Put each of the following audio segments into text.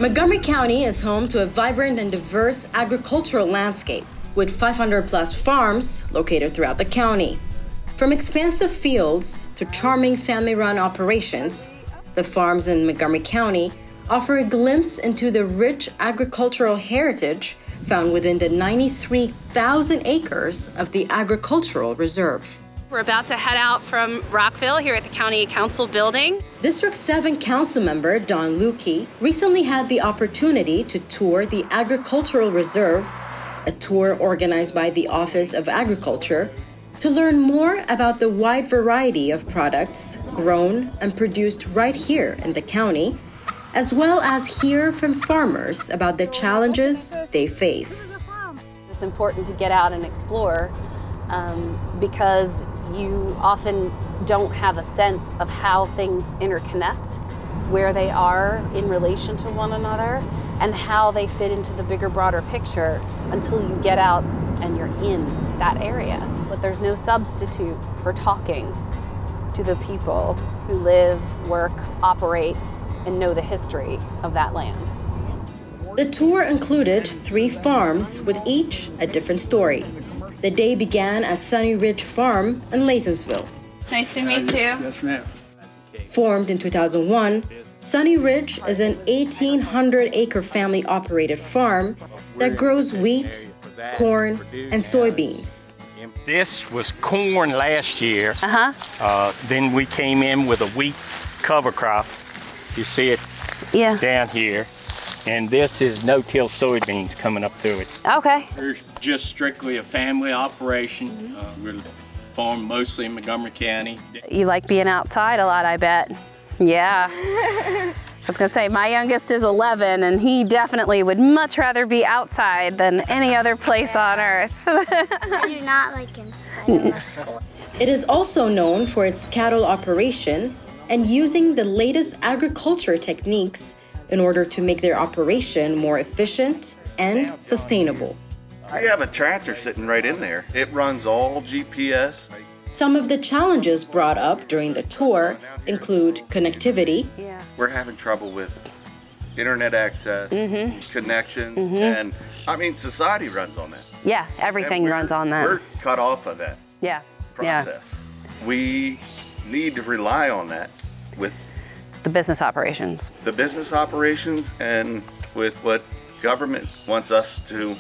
Montgomery County is home to a vibrant and diverse agricultural landscape with 500 plus farms located throughout the county. From expansive fields to charming family-run operations, the farms in Montgomery County offer a glimpse into the rich agricultural heritage found within the 93,000 acres of the Agricultural Reserve. We're about to head out from Rockville here at the County Council building. District 7 Councilmember Dawn Luedtke recently had the opportunity to tour the Agricultural Reserve, a tour organized by the Office of Agriculture, to learn more about the wide variety of products grown and produced right here in the county, as well as hear from farmers about the challenges they face. It's important to get out and explore because you often don't have a sense of how things interconnect, where they are in relation to one another, and how they fit into the bigger, broader picture until you get out and you're in that area. But there's no substitute for talking to the people who live, work, operate, and know the history of that land. The tour included 3 farms with each a different story. The day began at Sunny Ridge Farm in Laytonsville. Nice to meet you. Yes, ma'am. Formed in 2001, Sunny Ridge is an 1,800-acre family-operated farm that grows wheat, corn, and soybeans. This was corn last year. Then we came in with a wheat cover crop. You see it down here. And this is no-till soybeans coming up through it. Okay. We're just strictly a family operation. We're farmed mostly in Montgomery County. You like being outside a lot, I bet. Yeah. I was gonna say, my youngest is 11, and he definitely would much rather be outside than any other place on earth. I do not like inside of our school. It is also known for its cattle operation and using the latest agriculture techniques in order to make their operation more efficient and sustainable. We have a tractor sitting right in there. It runs all GPS. Some of the challenges brought up during the tour include connectivity. We're having trouble with internet access, connections, and I mean, society runs on that. Yeah, everything runs on that. We're cut off of that process. We need to rely on that with The business operations. the business operations and with what government wants us to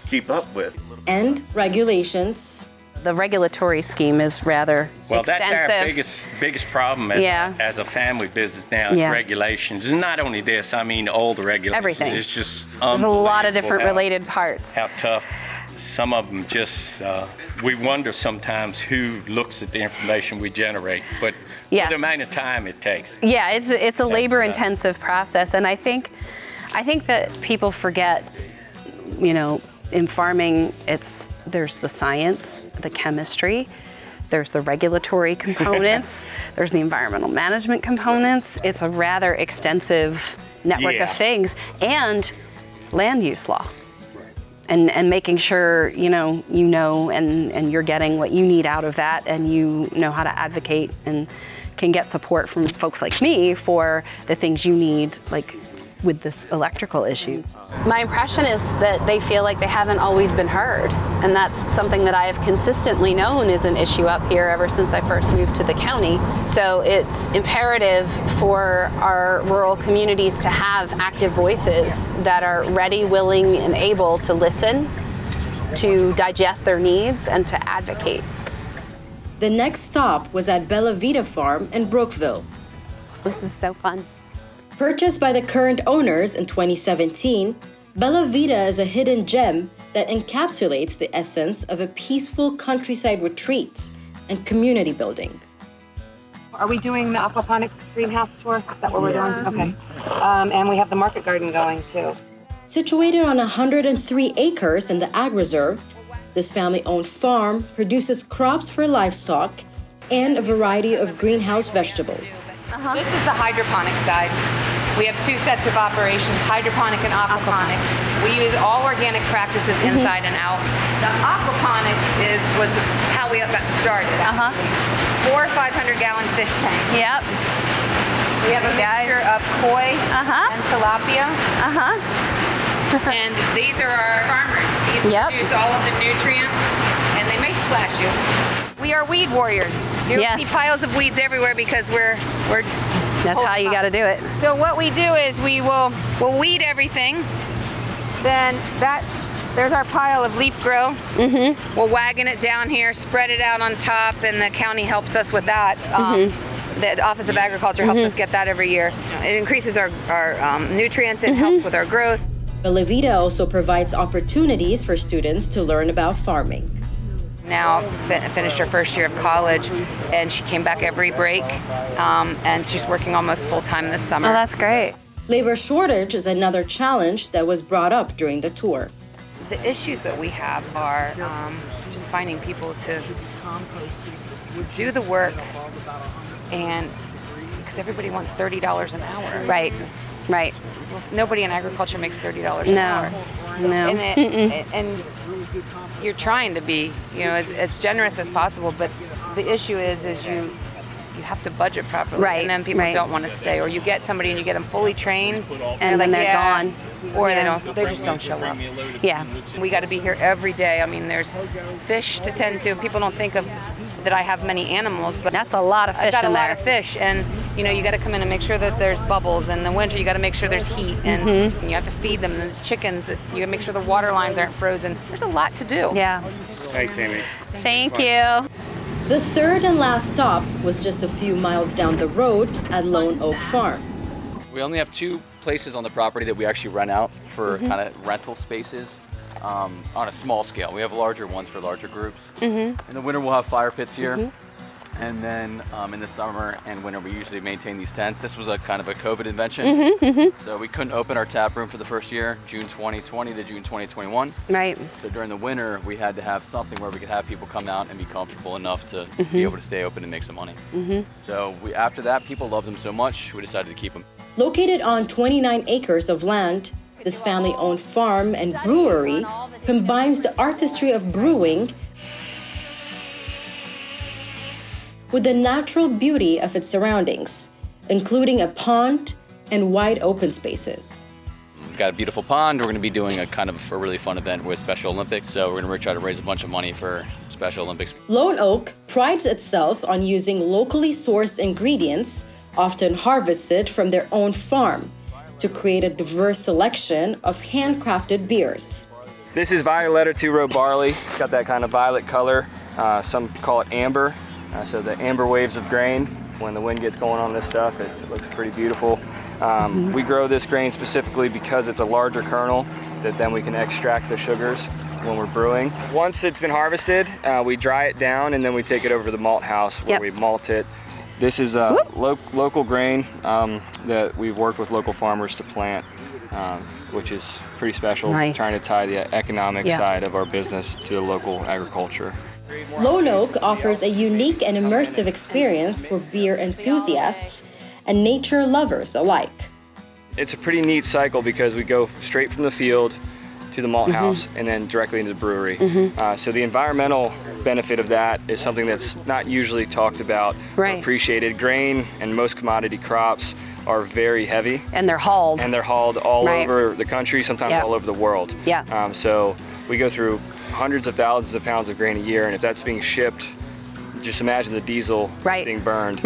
keep up with. And regulations. The regulatory scheme is rather Well, extensive. that's our biggest problem as a family business now is regulations. And not only this, I mean all the regulations. Everything. It's just There's a lot of different unbelievable related parts. how tough some of them just, we wonder sometimes who looks at the information we generate, but for the amount of time it takes. Yeah, it's a labor-intensive process, and I think that people forget, in farming, there's the science, the chemistry, there's the regulatory components, there's the environmental management components. It's a rather extensive network of things, and land use law. And making sure you know and you're getting what you need out of that, and you know how to advocate and can get support from folks like me for the things you need, like with this electrical issues. My impression is that they feel like they haven't always been heard, and that's something that I have consistently known is an issue up here ever since I first moved to the county. So it's imperative for our rural communities to have active voices that are ready, willing, and able to listen, to digest their needs, and to advocate. The next stop was at Vita Farm in Brookville. This is so fun. Purchased by the current owners in 2017, Vita is a hidden gem that encapsulates the essence of a peaceful countryside retreat and community building. Are we doing the aquaponics greenhouse tour? Is that what we're doing? Okay. And we have the market garden going too. Situated on 103 acres in the Ag Reserve, this family-owned farm produces crops for livestock and a variety of greenhouse vegetables. This is the hydroponic side. We have 2 sets of operations, hydroponic and aquaponics. We use all organic practices inside and out. The aquaponics was how we got started. 4 500-gallon fish tanks. Yep. We We have a mixture of koi and tilapia. And these are our farmers. These produce all of the nutrients, and they may splash you. We are weed warriors. You'll see piles of weeds everywhere because we're That's how you got to do it. So what we do is we'll weed everything. Then there's our pile of leaf grow. We'll wagon it down here, spread it out on top, and the county helps us with that. The Office of Agriculture helps us get that every year. It increases our nutrients and helps with our growth. But Vita also provides opportunities for students to learn about farming. Now finished her first year of college, and she came back every break, and she's working almost full-time this summer. Oh, that's great. Labor shortage is another challenge that was brought up during the tour. The issues that we have are just finding people to do the work, and because everybody wants $30 an hour. Right. Nobody in agriculture makes $30 an hour. No. And you're trying to be, as generous as possible, but the issue is you have to budget properly, and then people don't want to stay, or you get somebody and you get them fully trained, and then they're gone, or they just don't show up. Yeah, we got to be here every day. I mean, there's fish to tend to. People don't think of that I have many animals, but that's a lot of fish. I've got in a lot there. of fish, and you got to come in and make sure that there's bubbles. In the winter, you got to make sure there's heat, and you have to feed them. And the chickens, you got to make sure the water lines aren't frozen. There's a lot to do. Yeah. Thanks, Amy. Thank you. The third and last stop was just a few miles down the road at Lone Oak Farm. We only have 2 places on the property that we actually rent out for kind of rental spaces on a small scale. We have larger ones for larger groups. In the winter, we'll have fire pits here. And then in the summer and winter, we usually maintain these tents. This was a kind of a COVID invention. So we couldn't open our tap room for the first year, June 2020 to June 2021. Right. So during the winter, we had to have something where we could have people come out and be comfortable enough to be able to stay open and make some money. So after that, people loved them so much, we decided to keep them. Located on 29 acres of land, this family-owned farm and brewery combines the artistry of brewing with the natural beauty of its surroundings, including a pond and wide open spaces. We've got a beautiful pond. We're going to be doing a really fun event with Special Olympics, so we're going to try to raise a bunch of money for Special Olympics. Lone Oak prides itself on using locally sourced ingredients, often harvested from their own farm, to create a diverse selection of handcrafted beers. This is Violetta 2-row barley. It's got that kind of violet color. Some call it amber. So the amber waves of grain, when the wind gets going on this stuff, it looks pretty beautiful. We grow this grain specifically because it's a larger kernel that then we can extract the sugars when we're brewing. Once it's been harvested, we dry it down and then we take it over to the malt house where we malt it. This is local grain that we've worked with local farmers to plant, which is pretty special, trying to tie the economic side of our business to the local agriculture. Lone Oak offers a unique and immersive experience for beer enthusiasts and nature lovers alike. It's a pretty neat cycle because we go straight from the field to the malt house and then directly into the brewery. So the environmental benefit of that is something that's not usually talked about or appreciated. Grain and most commodity crops are very heavy. And they're hauled. And they're hauled all over the country, sometimes all over the world. So we go through hundreds of thousands of pounds of grain a year, and if that's being shipped, just imagine the diesel being burned.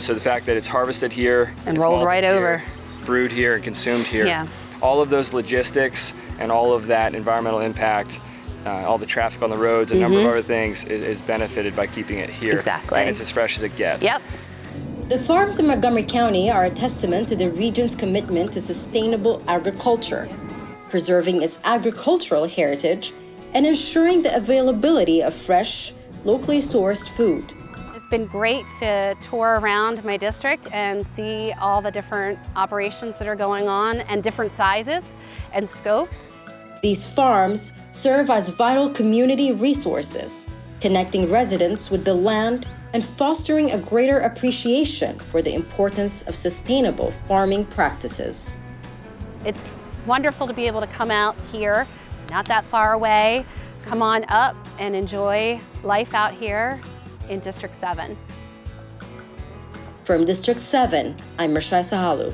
So the fact that it's harvested here and rolled right over, brewed here and consumed here, all of those logistics and all of that environmental impact, all the traffic on the roads, a number of other things is benefited by keeping it here. And it's as fresh as it gets. The farms in Montgomery County are a testament to the region's commitment to sustainable agriculture, preserving its agricultural heritage and ensuring the availability of fresh, locally sourced food. It's been great to tour around my district and see all the different operations that are going on and different sizes and scopes. These farms serve as vital community resources, connecting residents with the land and fostering a greater appreciation for the importance of sustainable farming practices. It's wonderful to be able to come out here, not that far away, come on up and enjoy life out here in District 7. From District 7, I'm Rashai Sahalu.